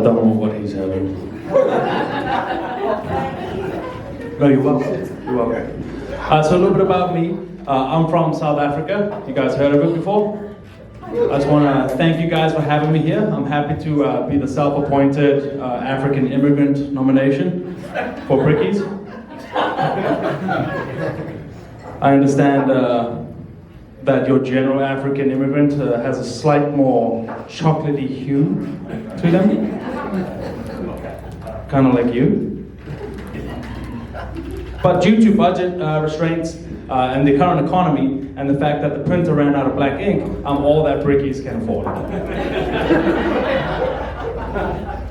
don't know what he's having. No, you're welcome. You're welcome. So a little bit about me. I'm from South Africa. You guys heard of it before? I just want to thank you guys for having me here. I'm happy to be the self-appointed African immigrant nomination for Brickeys. I understand that your general African immigrant has a slight more chocolatey hue to them. Kind of like you. But due to budget restraints and the current economy and the fact that the printer ran out of black ink, I'm all that Brickeys can afford.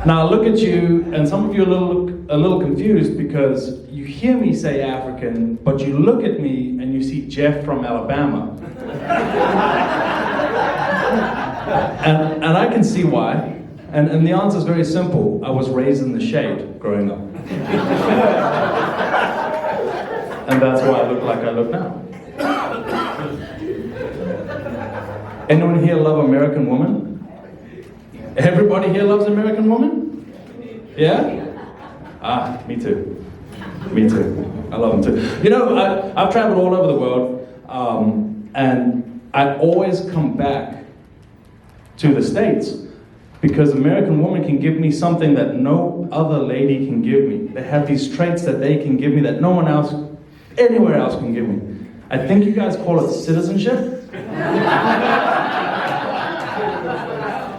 Now I look at you, and some of you are a little confused because you hear me say African, but you look at me and you see Jeff from Alabama. and I can see why. And the answer is very simple. I was raised in the shade growing up. And that's why I look like I look now. Anyone here love American Woman? Everybody here loves American Woman? Yeah? Ah, me too. Me too. I love them too. You know, I've traveled all over the world, and I always come back to the States because American Woman can give me something that no other lady can give me. They have these traits that they can give me that no one else, anywhere else can give me. I think you guys call it citizenship.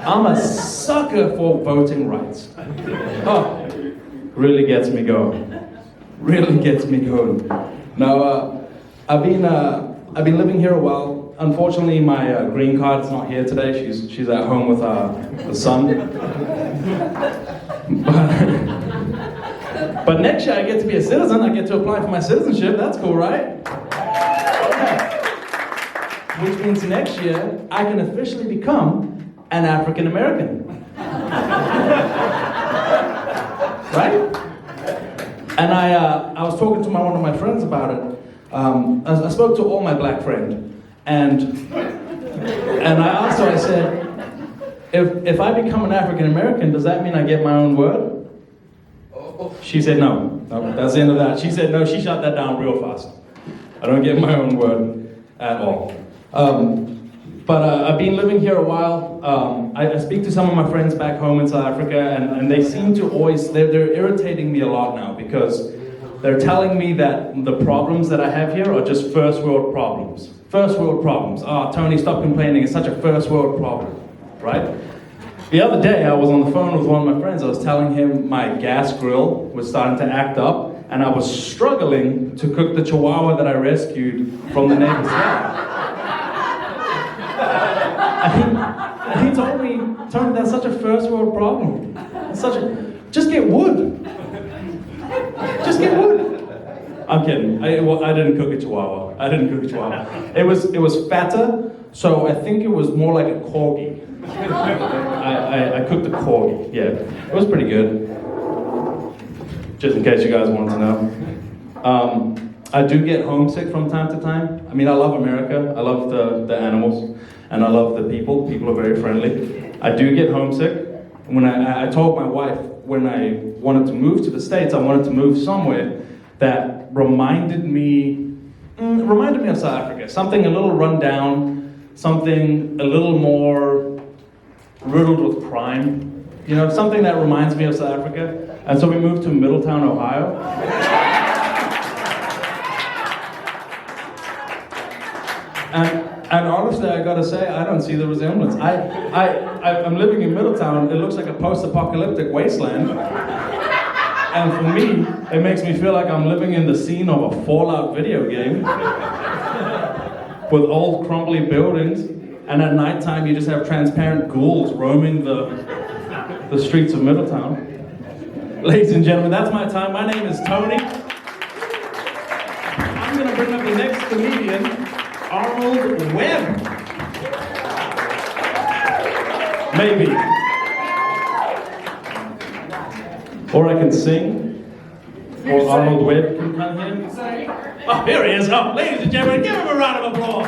I'm a sucker for voting rights. Oh, really gets me going. Really gets me going. Now, I've been living here a while. Unfortunately, my green card's not here today. She's at home with the son. But next year I get to be a citizen. I get to apply for my citizenship. That's cool, right? Yeah. Which means next year I can officially become an African American. Right? And I was talking to one of my friends about it. I spoke to all my black friends, and I asked her, I said, if I become an African American, does that mean I get my own word? She said no. No, that's the end of that. She said no, she shut that down real fast. I don't get my own word at all. But I've been living here a while. I speak to some of my friends back home in South Africa, and they seem to always, they're irritating me a lot now because they're telling me that the problems that I have here are just first world problems. First world problems. Ah, Tony, stop complaining, it's such a first world problem, right? The other day I was on the phone with one of my friends. I was telling him my gas grill was starting to act up, and I was struggling to cook the chihuahua that I rescued from the neighbor's yard. And he told me, Tony, that's such a first world problem. It's just get wood. Just get wood. I'm kidding. I didn't cook a chihuahua. It was fatter, so I think it was more like a corgi. I cooked a corgi. Yeah, it was pretty good. Just in case you guys want to know. I do get homesick from time to time. I mean, I love America. I love the animals. And I love the people. People are very friendly. I do get homesick. When I told my wife when I wanted to move to the States, I wanted to move somewhere that reminded me of South Africa. Something a little run down, something a little more riddled with crime. You know, something that reminds me of South Africa. And so we moved to Middletown, Ohio. And honestly, I gotta say, I don't see the resemblance. I'm living in Middletown. It looks like a post-apocalyptic wasteland. And for me, it makes me feel like I'm living in the scene of a Fallout video game with old crumbly buildings. And at nighttime, you just have transparent ghouls roaming the streets of Middletown. Ladies and gentlemen, that's my time. My name is Tony. I'm gonna bring up the next comedian, Arnold Webb. Maybe. Or I can sing. Or Arnold Webb can come here. Oh, here he is. Oh, ladies and gentlemen, give him a round of applause.